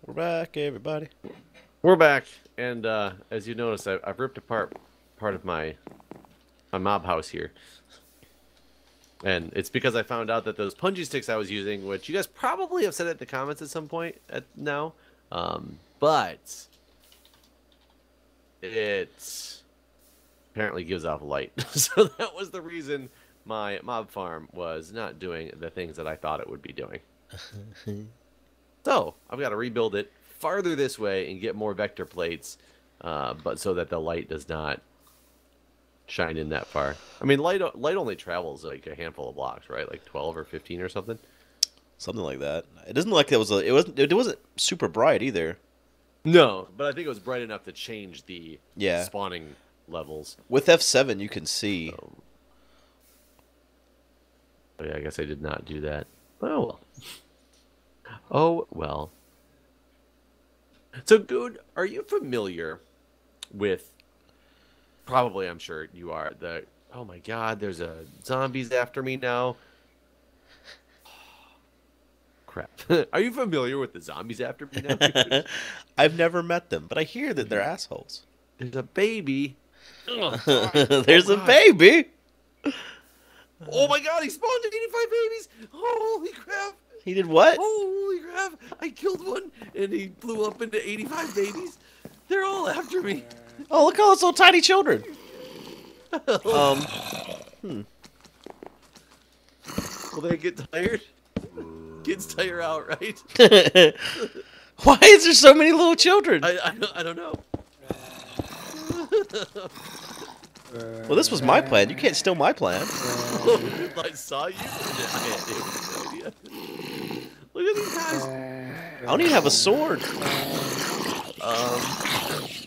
We're back, everybody. We're back, and as you notice, I've ripped apart part of my mob house here, and it's because I found out that those punji sticks I was using, which you guys probably have said it in the comments at some point now, but it apparently gives off light, so that was the reason my mob farm was not doing the things that I thought it would be doing. So I've got to rebuild it farther this way and get more vector plates, but so that the light does not shine in that far. I mean, light only travels like a handful of blocks, right? Like 12 or 15 or something. Something like that. It doesn't look like it wasn't super bright either. No, but I think it was bright enough to change the Yeah. spawning levels. With F7 you can see. Oh yeah, I guess I did not do that. Oh well. Oh well. So, Guude, are you familiar with? Probably, I'm sure you are. Oh my God, there's a zombies after me now. Crap. Are you familiar with the zombies after me now, Guude? I've never met them, but I hear that they're assholes. There's a baby. Oh God. There's Oh a God. baby. Oh my God, he spawned 85 babies. Holy crap. He did what? Holy crap. I killed one and he blew up into 85 babies. They're all after me. Oh, look at all those little tiny children. Will they get tired? Kids tire out, right? Why is there so many little children? I don't know. Well, this was my plan. You can't steal my plan. I saw you. I had no idea. Look at these guys. I don't even have a sword.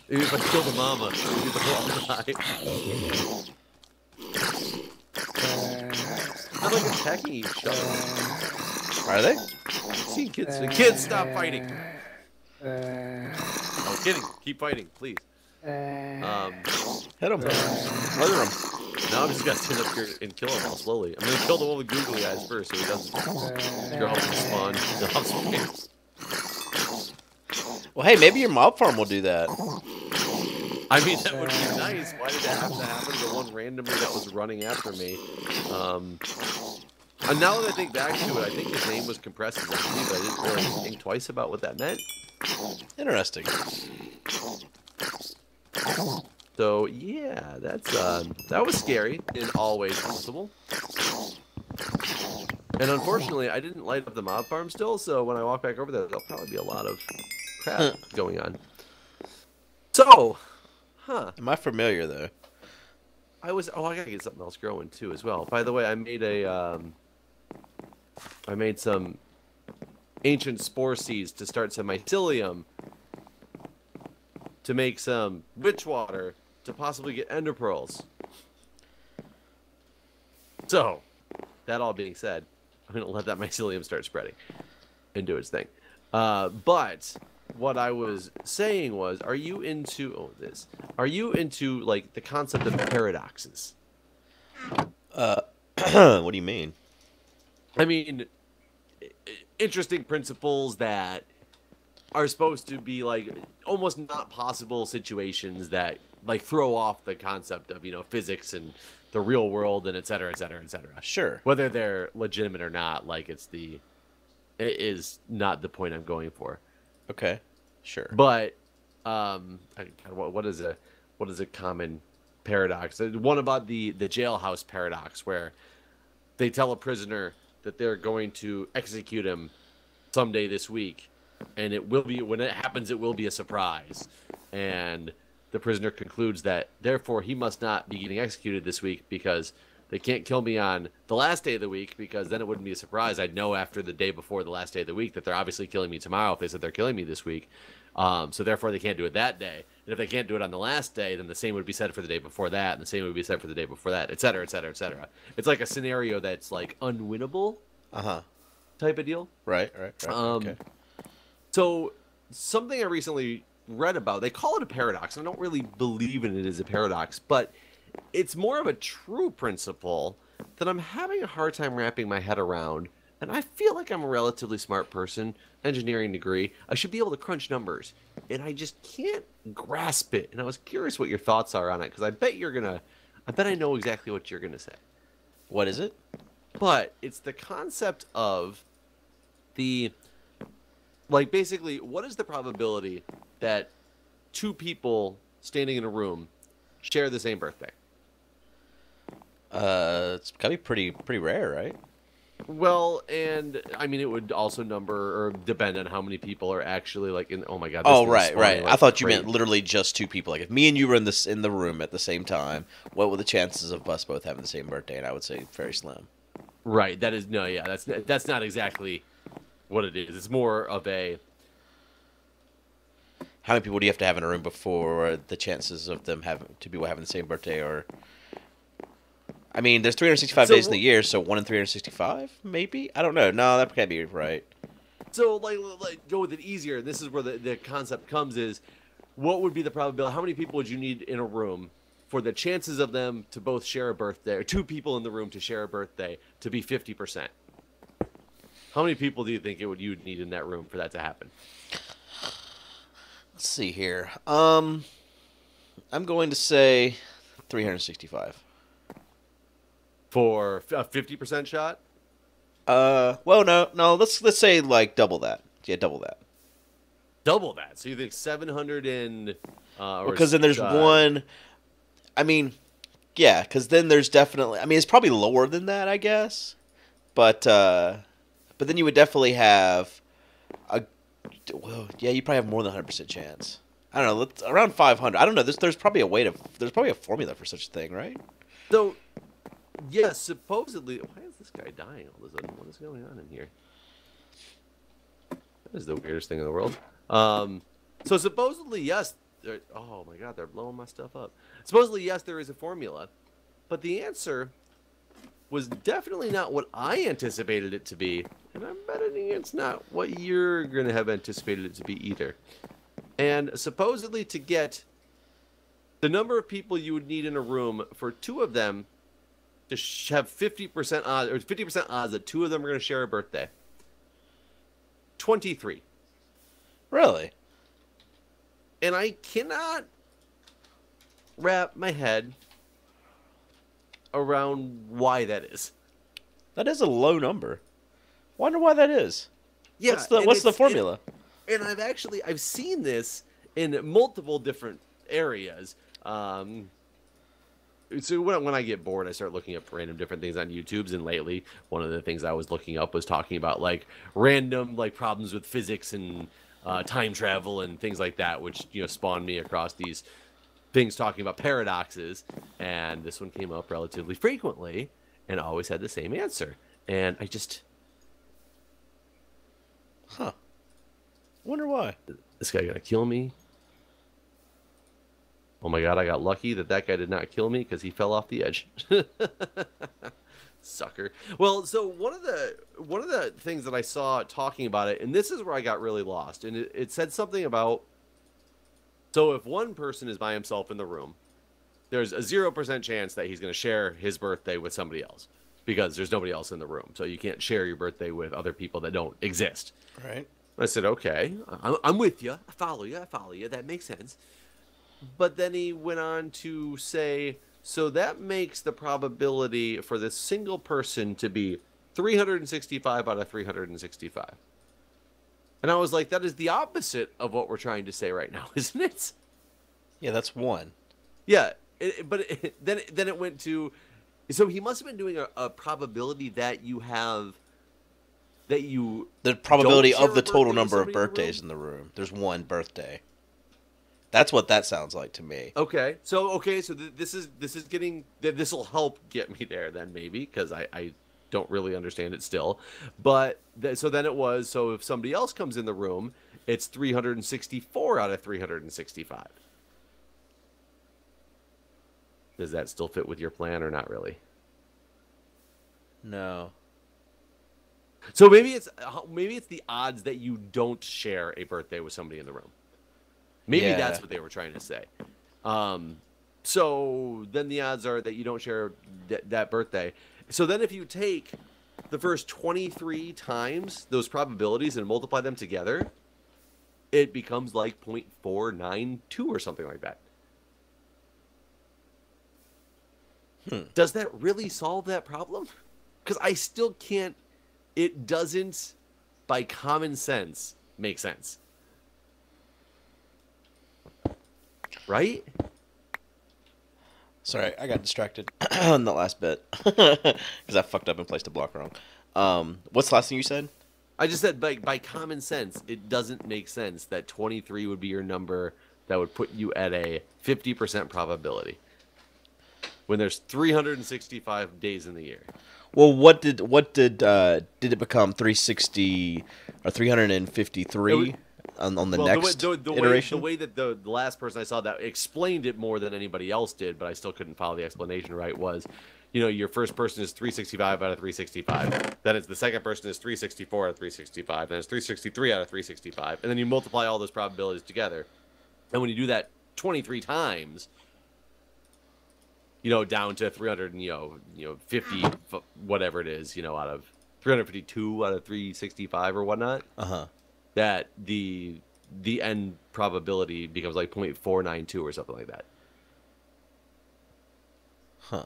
Maybe if I kill the mama, maybe they'll all die. They're like attacking each other. Are they? See, kids, stop fighting. Oh, kidding. Keep fighting, please. Hit them. Murder them. Now I'm just gonna stand up here and kill them all slowly. I'm gonna kill the one with googly eyes first, so he doesn't grow up and spawn space. Well, hey, maybe your mob farm will do that. I mean, that would be nice. Why did that have to happen to the one randomly that was running after me? And now that I think back to it, I think his name was compressed as but I didn't really think twice about what that meant. Interesting. So yeah, that was scary in all ways possible. And unfortunately, I didn't light up the mob farm still, so when I walk back over there, there'll probably be a lot of crap going on. So, Am I familiar though? I gotta get something else growing too as well. By the way, I made some ancient spore seeds to start some mycelium to make some witch water to possibly get ender pearls. So, that all being said, I'm gonna let that mycelium start spreading and do its thing. But what I was saying was, are you into like the concept of paradoxes? What do you mean? I mean, interesting principles that are supposed to be like almost not possible situations that like throw off the concept of, physics and the real world and et cetera, et cetera, et cetera. Sure. Whether they're legitimate or not, like it is not the point I'm going for. Okay. Sure. But what is a common paradox? One about the jailhouse paradox, where they tell a prisoner that they're going to execute him someday this week, and when it happens, it will be a surprise. And the prisoner concludes that therefore he must not be getting executed this week because they can't kill me on the last day of the week, because then it wouldn't be a surprise. I'd know after the day before the last day of the week that they're obviously killing me tomorrow if they said they're killing me this week. So therefore they can't do it that day. And if they can't do it on the last day, then the same would be said for the day before that, and the same would be said for the day before that, et cetera, et cetera, et cetera. It's like a scenario that's like unwinnable type of deal. Right. Okay. So something I recently read about, they call it a paradox. I don't really believe in it as a paradox, but it's more of a true principle that I'm having a hard time wrapping my head around And I feel like I'm a relatively smart person, engineering degree. I should be able to crunch numbers. And I just can't grasp it. And I was curious what your thoughts are on it, because I bet I know exactly what you're going to say. What is it? But it's the concept of the, like, basically, what is the probability that two people standing in a room share the same birthday? It's gotta be pretty rare, right? Well, and I mean, it would also number or depend on how many people are actually like in. Oh my god! Oh, right. Like I thought you crazy. meant literally just two people. Like if me and you were in the room at the same time, what were the chances of us both having the same birthday? And I would say very slim. Right. That is no. Yeah. That's not exactly what it is. It's more of a. How many people do you have to have in a room before the chances of them having the same birthday are? I mean, there's 365 days in the year, so 1 in 365, maybe? I don't know. No, that can't be right. So, like go with it easier. This is where the concept comes is, what would be the probability? How many people would you need in a room for the chances of them to both share a birthday, or two people in the room to share a birthday, to be 50%? How many people do you think you'd need in that room for that to happen? Let's see here. I'm going to say 365. For a 50% shot? Well, no. Let's say like double that. Yeah, double that. Double that. So you think 700 and because then there's one. I mean, yeah, because then there's definitely. I mean, it's probably lower than that, I guess. But then you would definitely have a. Well, yeah, you probably have more than 100% chance. I don't know. Around 500. I don't know. There's probably a way to. There's probably a formula for such a thing, right? So. Yes, supposedly. Why is this guy dying all of a sudden? What is going on in here? That is the weirdest thing in the world. So supposedly, yes. Oh my god, they're blowing my stuff up. Supposedly, yes, there is a formula, but the answer was definitely not what I anticipated it to be, and I'm betting it's not what you're gonna have anticipated it to be either. And supposedly, to get the number of people you would need in a room for two of them to have 50% odds, or 50% odds that two of them are going to share a birthday. 23. Really? And I cannot wrap my head around why that is. That is a low number. Wonder why that is. Yeah. What's the formula? And I've seen this in multiple different areas. So when I get bored, I start looking up random different things on YouTube's, and lately one of the things I was looking up was talking about like random like problems with physics and time travel and things like that, which spawned me across these things talking about paradoxes, and this one came up relatively frequently and always had the same answer, and I just Wonder why. This guy gonna kill me? Oh my god, I got lucky that guy did not kill me because he fell off the edge. Sucker. Well, so one of the things that I saw talking about it, and this is where I got really lost, and it said something about, so if one person is by himself in the room, there's a 0% chance that he's going to share his birthday with somebody else because there's nobody else in the room. So you can't share your birthday with other people that don't exist. Right. I said, okay, I'm with you. I follow you. That makes sense. But then he went on to say, so that makes the probability for this single person to be 365 out of 365. And I was like, that is the opposite of what we're trying to say right now, isn't it? Yeah, that's one. Yeah, then it went to, so he must have been doing a probability that you have, the probability of the total number of birthdays in the room. There's one birthday. That's what that sounds like to me. Okay, so this is getting, this will help get me there then maybe, because I don't really understand it still. But so then it was, so if somebody else comes in the room, it's 364 out of 365. Does that still fit with your plan or not really? No. So maybe it's the odds that you don't share a birthday with somebody in the room. Maybe that's what they were trying to say. So then the odds are that you don't share that birthday. So then if you take the first 23 times those probabilities and multiply them together, it becomes like 0.492 or something like that. Does that really solve that problem? Because I still can't. It doesn't, by common sense, make sense. Right? Sorry, I got distracted on the last bit because I fucked up and placed a block wrong. What's the last thing you said? I just said by common sense, it doesn't make sense that 23 would be your number that would put you at a 50% probability when there's 365 days in the year. Well, what did it become 360 or 353 on the next iteration? The way that the last person I saw that explained it more than anybody else did, but I still couldn't follow the explanation right, was, you know, your first person is 365 out of 365. Then it's the second person is 364 out of 365. Then it's 363 out of 365. And then you multiply all those probabilities together. And when you do that 23 times, you know, down to 300, and, 50, whatever it is, out of 352 out of 365 or whatnot, that the end probability becomes like 0.492 or something like that. Huh.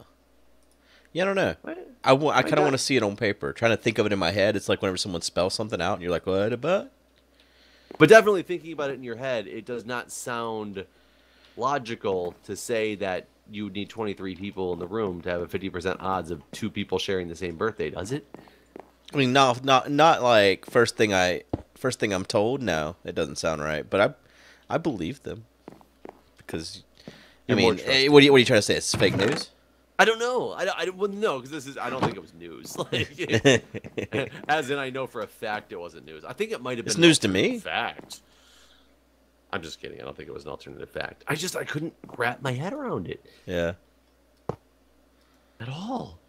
Yeah, I don't know. I kind of want to see it on paper. Trying to think of it in my head, it's like whenever someone spells something out and you're like, what about? But definitely thinking about it in your head, it does not sound logical to say that you would need 23 people in the room to have a 50% odds of 2 people sharing the same birthday, does it? I mean, not like first thing I'm told. No, it doesn't sound right. But I believe them because what are you trying to say? It's fake news? I don't know. Well, no, because I don't think it was news. Like, as in, I know for a fact it wasn't news. I think it might have been. It's news to me. Fact. I'm just kidding. I don't think it was an alternative fact. I couldn't wrap my head around it. Yeah. At all.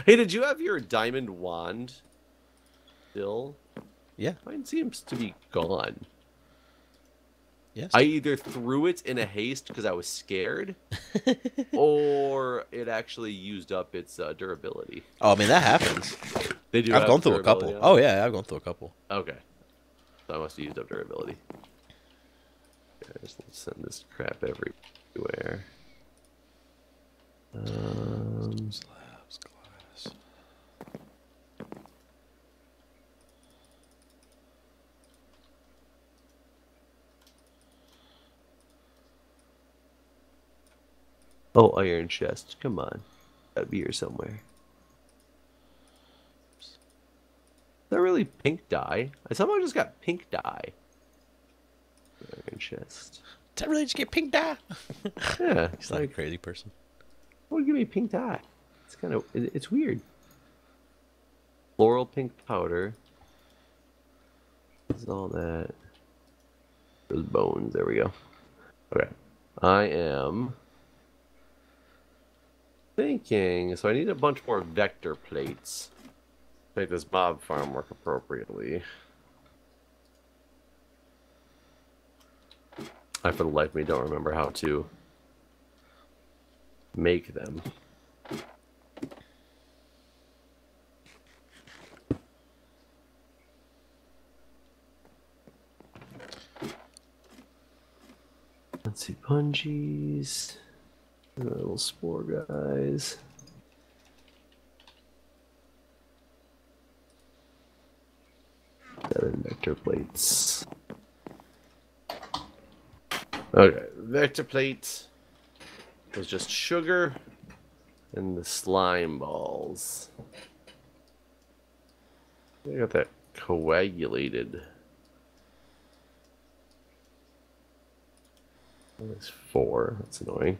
Hey, did you have your diamond wand still? Yeah. Mine seems to be gone. Yes. I either threw it in a haste because I was scared, or it actually used up its durability. Oh, I mean, that happens. They do. I've gone through a couple. Oh, yeah, I've gone through a couple. Okay. So I must have used up durability. Let's send this crap everywhere. Slabs, glass. Oh, iron chest. Come on. Gotta be here somewhere. Is that really pink dye? I somehow just got pink dye. Iron chest. Did I really just get pink dye? Yeah. He's like a crazy person. What would give me pink dye? It's weird. Floral pink powder. What's all that? Those bones. There we go. Okay. I am thinking, so I need a bunch more vector plates to make this mob farm work appropriately. I, for the life of me, don't remember how to make them. Let's see, pungies, little spore guys. Seven vector plates. Okay, vector plate was just sugar and the slime balls. I got that coagulated. That's 4. That's annoying.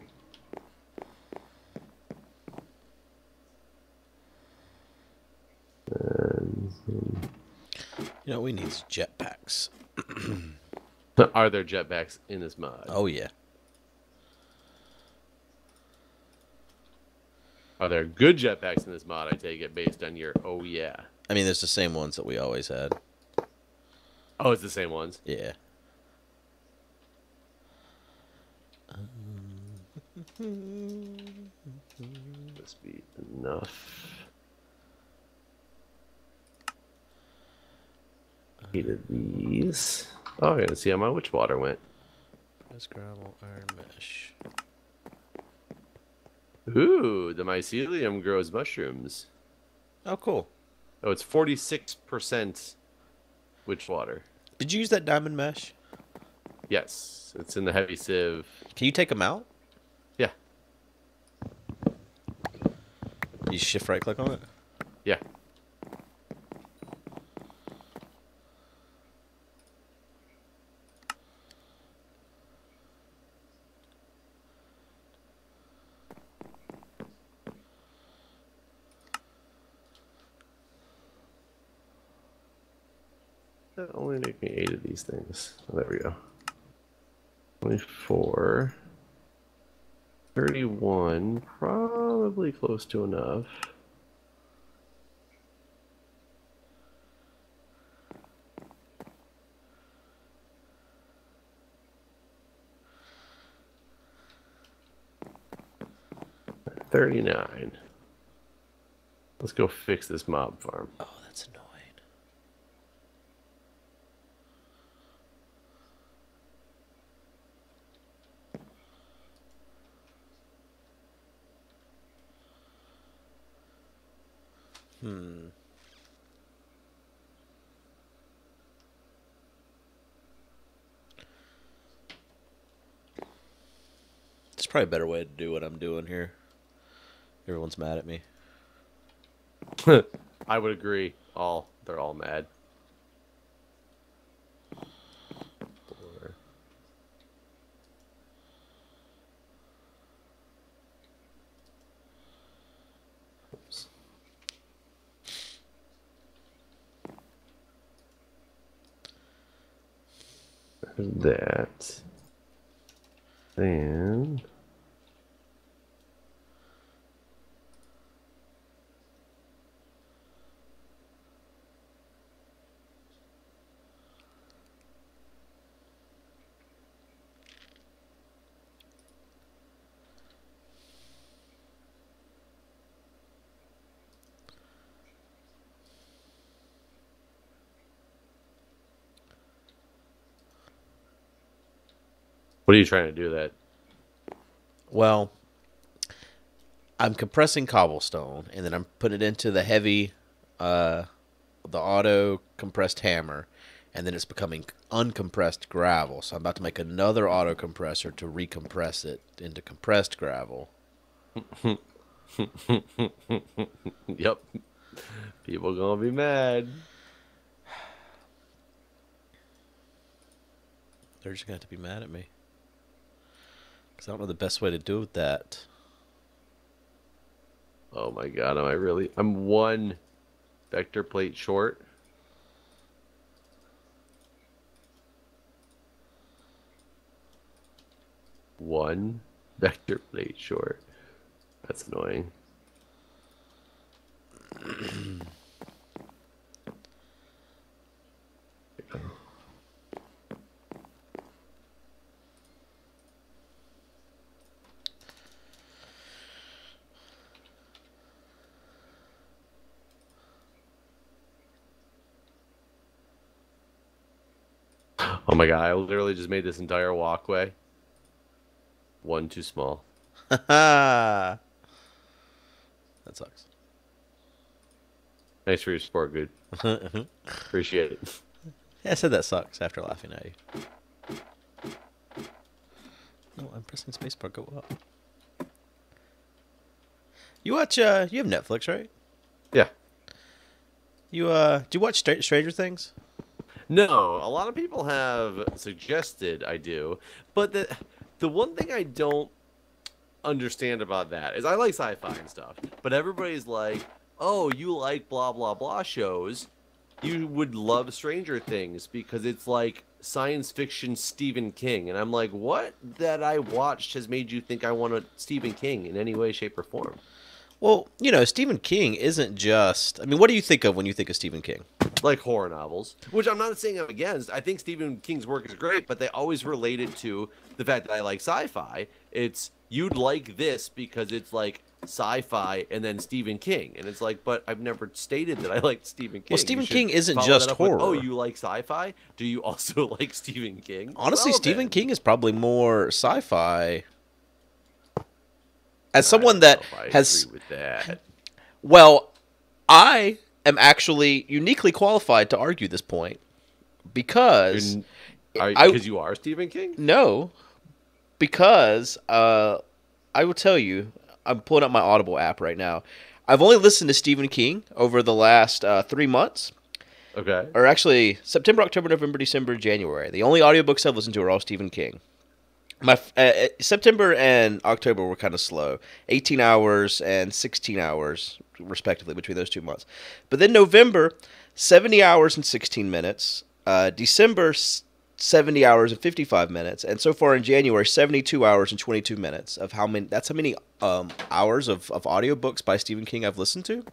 And, we need jetpacks. are there jetpacks in this mod? Oh, yeah. Are there good jetpacks in this mod, I take it, based on your oh yeah? I mean, there's the same ones that we always had. Oh, it's the same ones? Yeah. Must be enough. 8 of these. Oh, I gotta see how my witch water went. This gravel, iron mesh. Ooh, the mycelium grows mushrooms. Oh, cool. Oh, it's 46% witch water. Did you use that diamond mesh? Yes, it's in the heavy sieve. Can you take them out? Yeah. You shift right click on it? Yeah. That only make me 8 of these things. Oh, there we go. 24. 31. Probably close to enough. $39. Let's go fix this mob farm. Oh, that's annoying. There's probably a better way to do what I'm doing here. Everyone's mad at me. I would agree. They're all mad. 4. Oops. There's that. Then what are you trying to do that? Well, I'm compressing cobblestone, and then I'm putting it into the heavy, the auto compressed hammer, and then it's becoming uncompressed gravel. So I'm about to make another auto compressor to recompress it into compressed gravel. Yep. People gonna be mad. They're just going to have to be mad at me. Because I don't know the best way to do that. Oh my god, I'm one vector plate short. One vector plate short. That's annoying. Oh my god, I literally just made this entire walkway. One too small. That sucks. Thanks for your support, Guude. Appreciate it. Yeah, I said that sucks after laughing at you. No, I'm pressing spacebar. Go up. You watch, you have Netflix, right? Yeah. Do you watch Stranger Things? No, a lot of people have suggested I do, but the one thing I don't understand about that is I like sci-fi and stuff, but everybody's like, "Oh, you like blah blah blah shows. You would love Stranger Things because it's like science fiction Stephen King." And I'm like, "What that I watched has made you think I want a Stephen King in any way, shape, or form?" Well, you know, Stephen King isn't just... I mean, what do you think of when you think of Stephen King? Like horror novels, which I'm not saying I'm against. I think Stephen King's work is great, but they always relate it to the fact that I like sci-fi. It's you'd like this because it's like sci-fi and then Stephen King, and it's like, but I've never stated that I liked Stephen King. Well, You Stephen should King isn't follow just that up with, oh, horror. you like sci-fi? Do you also like Stephen King? Honestly, Well, Stephen then. King is probably more sci-fi. As I someone don't that know if I has, agree with that. well, I am actually uniquely qualified to argue this point because Because you are Stephen King? no, because I will tell you, I'm pulling up my Audible app right now. I've only listened to Stephen King over the last 3 months. Okay. Or actually, September, October, November, December, January. The only audiobooks I've listened to are all Stephen King. My September and October were kind of slow, 18 hours and 16 hours respectively between those 2 months. But then November, 70 hours and 16 minutes. December, 70 hours and 55 minutes, and so far in January, 72 hours and 22 minutes of how many. That's how many hours of audiobooks by Stephen King I've listened to.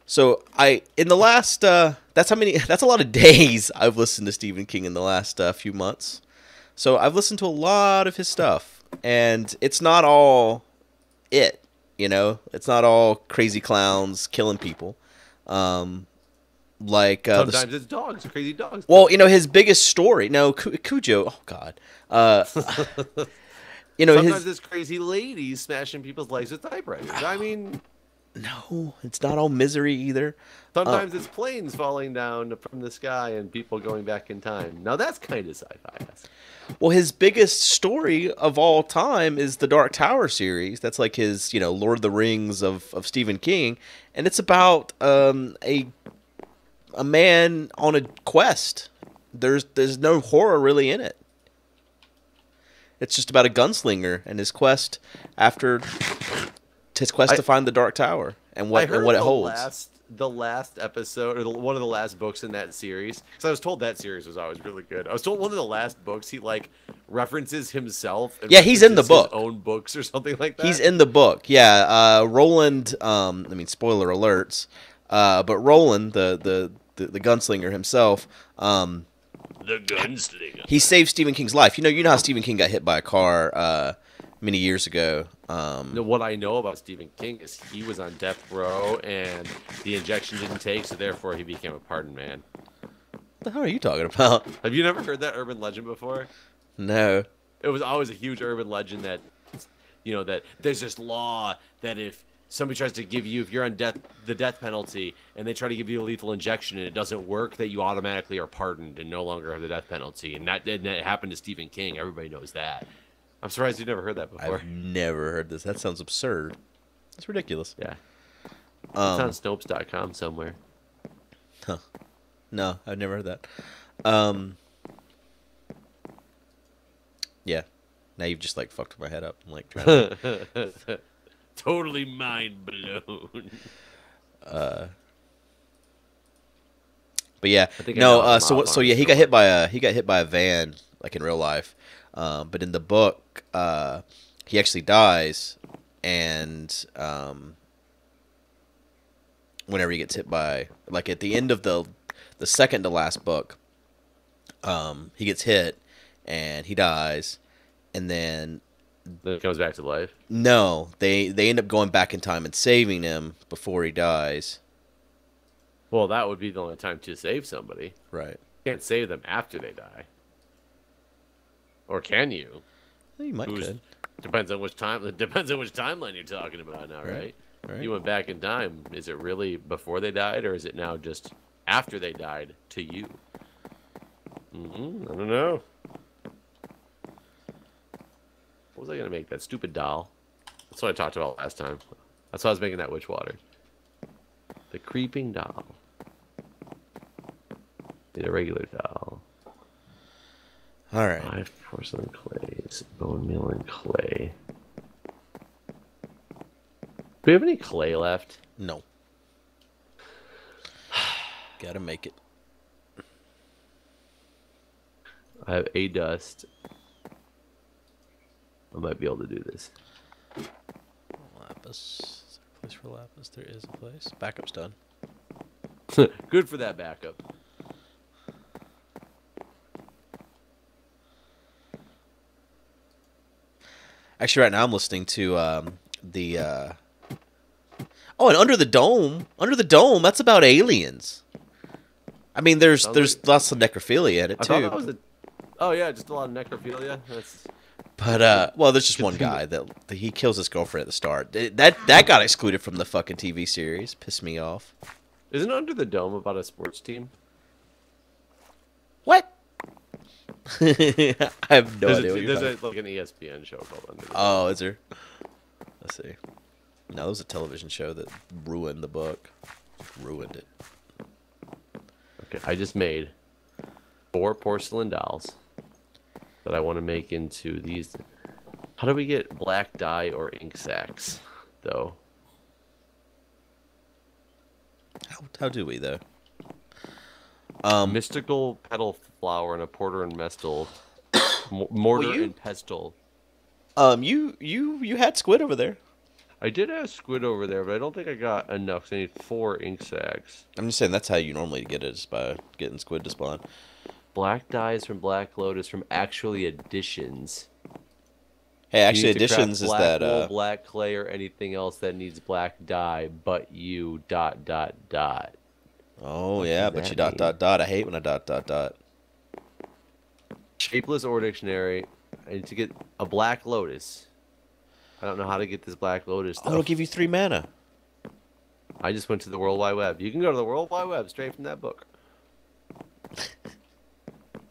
So in the last that's how many. That's a lot of days I've listened to Stephen King in the last few months. So I've listened to a lot of his stuff, and it's not all it. It's not all crazy clowns killing people. Sometimes it's dogs, crazy dogs. Well, his biggest story. No, Cujo. Oh God. Sometimes it's crazy ladies smashing people's legs with typewriters. I mean, no, it's not all misery either. Sometimes it's planes falling down from the sky and people going back in time. Now that's kind of sci-fi. Well, his biggest story of all time is the Dark Tower series. That's like his, Lord of the Rings of Stephen King, and it's about a man on a quest. There's no horror really in it. It's just about a gunslinger and his quest to find the Dark Tower and what it holds. The last episode, or one of the last books in that series, because I was told that series was always really good. I was told one of the last books he references himself. And he's in the book. His own books or something like that. He's in the book. Yeah, Roland. Spoiler alerts. But Roland, the gunslinger himself, the gunslinger. He saved Stephen King's life. You know how Stephen King got hit by a car many years ago. What I know about Stephen King is he was on death row and the injection didn't take, so therefore he became a pardoned man. What the hell are you talking about? Have you never heard that urban legend before? No. It was always a huge urban legend that, that there's this law that if somebody tries to give you, if you're on the death penalty, and they try to give you a lethal injection and it doesn't work, that you automatically are pardoned and no longer have the death penalty. And that happened to Stephen King. Everybody knows that. I'm surprised you've never heard that before. I've never heard this. That sounds absurd. That's ridiculous. Yeah. It's on Snopes.com somewhere. Huh. No, I've never heard that. Yeah. Now you've just fucked my head up. I'm trying to... Totally mind blown. But yeah, no. So yeah, he got hit by a van in real life, but in the book, he actually dies, and whenever he gets hit by at the end of the second to last book, he gets hit and he dies, and then it comes back to life. No, they end up going back in time and saving him before he dies. Well, that would be the only time to save somebody. Right. You can't save them after they die. Or can you? You might could. Depends on which timeline you're talking about now, right? Right. You went back in time. Is it really before they died, or is it now just after they died to you? I don't know. What was I going to make? That stupid doll? That's what I talked about last time. That's why I was making that witch water. The creeping doll. Need a regular doll. All right. 5 porcelain clays. Bone meal and clay. Do we have any clay left? No. Gotta make it. I have a dust. I might be able to do this. Lapis. Is there a place for lapis? There is a place. Backup's done. Good for that backup. Actually, right now I'm listening to the. Oh, and Under the Dome. Under the Dome. That's about aliens. I mean, there's lots of necrophilia in it too. I thought that was a. Oh yeah, just a lot of necrophilia. That's. But well, there's just one guy that he kills his girlfriend at the start. That got excluded from the fucking TV series. Pissed me off. Isn't Under the Dome about a sports team? What? I have no idea. There's like an ESPN show called Under the Dome. Oh, is there? Let's see. No, it was a television show that ruined the book. Ruined it. Okay, I just made 4 porcelain dolls that I want to make into these. How do we get black dye or ink sacs, though? How do we, though? Mystical petal flower and a porter and mestle, mortar and pestle. You had squid over there. I did have squid over there, but I don't think I got enough. 'Cause I need 4 ink sacs. I'm just saying that's how you normally get it, is by getting squid to spawn. Black dyes from Black Lotus from Actually Additions. Hey, Actually Additions is that wool, black clay, or anything else that needs black dye, but you ... Oh yeah, but you ... I hate when I ... Shapeless or dictionary. I need to get a Black Lotus. I don't know how to get this Black Lotus stuff. Oh, it'll give you 3 mana. I just went to the World Wide Web. You can go to the World Wide Web straight from that book.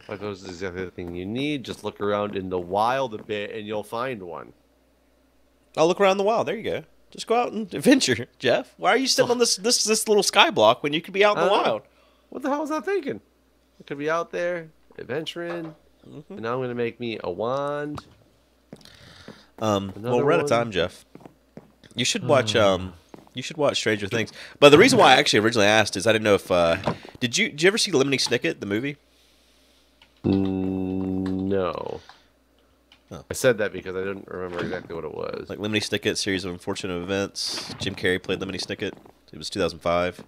Black Lotus is exactly the thing you need. Just look around in the wild a bit and you'll find one. I'll look around the wild. There you go. Just go out and adventure, Jeff. Why are you sitting on this little skyblock when you could be out in the wild? What the hell was I thinking? I could be out there adventuring, and now I'm gonna make me a wand. Well, we're out of time, Jeff. You should watch Stranger Things. But the reason why I actually originally asked is I didn't know if did you ever see Lemony Snicket, the movie? No. Oh. I said that because I didn't remember exactly what it was. Like Lemony Snicket, Series of Unfortunate Events. Jim Carrey played Lemony Snicket. It was 2005.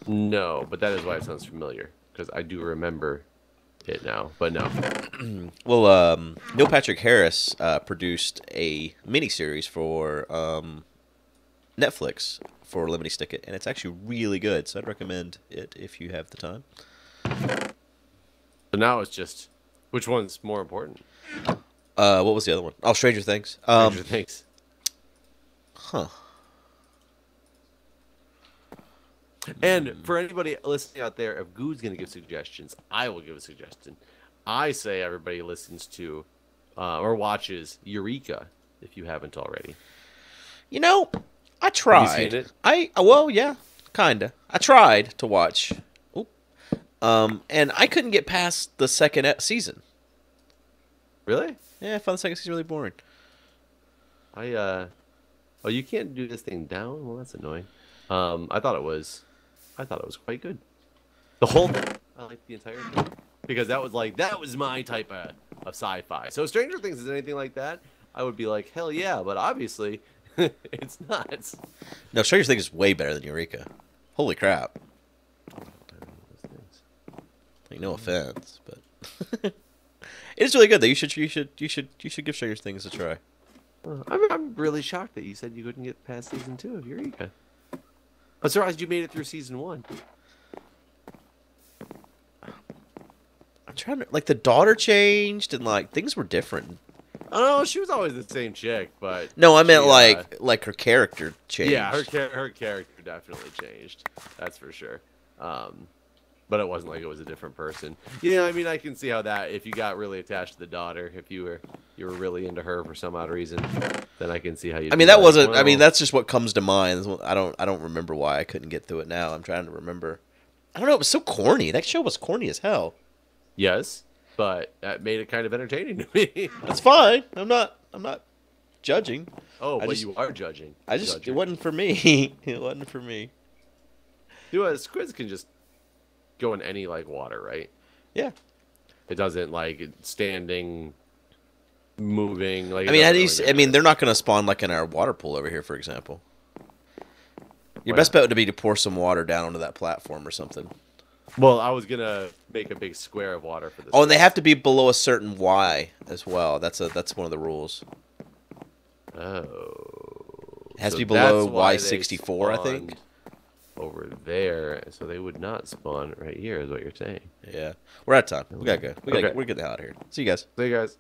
No, but that is why it sounds familiar, because I do remember it now, but no. Well, Neil Patrick Harris produced a miniseries for Netflix for Lemony Snicket, and it's actually really good, so I'd recommend it if you have the time. So now it's just, which one's more important? What was the other one? Oh, Stranger Things. Stranger Things. Huh. And for anybody listening out there, if Guude's going to give suggestions, I will give a suggestion. I say everybody listens to or watches Eureka, if you haven't already. You know, I tried. Have you seen it? Well, yeah, kinda. I tried to watch. And I couldn't get past the second season. Really? Yeah, I found the second season really boring. Oh, you can't do this thing down? Well, that's annoying. I thought it was quite good. The whole thing. I liked the entire thing. Because that was my type of sci-fi. So Stranger Things is anything like that, I would be like, hell yeah, but obviously it's not. No, Stranger Things is way better than Eureka. Holy crap. Like, no offense, but it is really good though. You should give Stranger Things a try. I'm really shocked that you said you couldn't get past season 2 of Eureka. I'm surprised you made it through season 1. I'm trying to, like, the daughter changed and like things were different. Oh, she was always the same chick, but no, I meant like her character changed. Yeah, her character definitely changed. That's for sure. But it wasn't like it was a different person. Yeah, I mean, I can see how that, if you got really attached to the daughter, if you were really into her for some odd reason, then I can see how you. I mean, that wasn't. Well, I mean, that's just what comes to mind. I don't remember why I couldn't get through it now. I'm trying to remember. I don't know. It was so corny. That show was corny as hell. Yes, but that made it kind of entertaining to me. That's fine. I'm not judging. Oh, but you are judging. It wasn't for me. It wasn't for me. Dude, squids can just go in any like water, right? Yeah. It doesn't like standing, moving. Like I mean, they're not going to spawn like in our water pool over here, for example. Your best bet would be to pour some water down onto that platform or something. Well, I was gonna make a big square of water for this. Oh, and they have to be below a certain Y as well. That's one of the rules. Oh. It has So to be below that's why they Y64, I think. spawned over there, so they would not spawn right here, is what you're saying. Yeah. We're out of time. We gotta go. Okay. We're getting the hell out of here. See you guys. See you guys.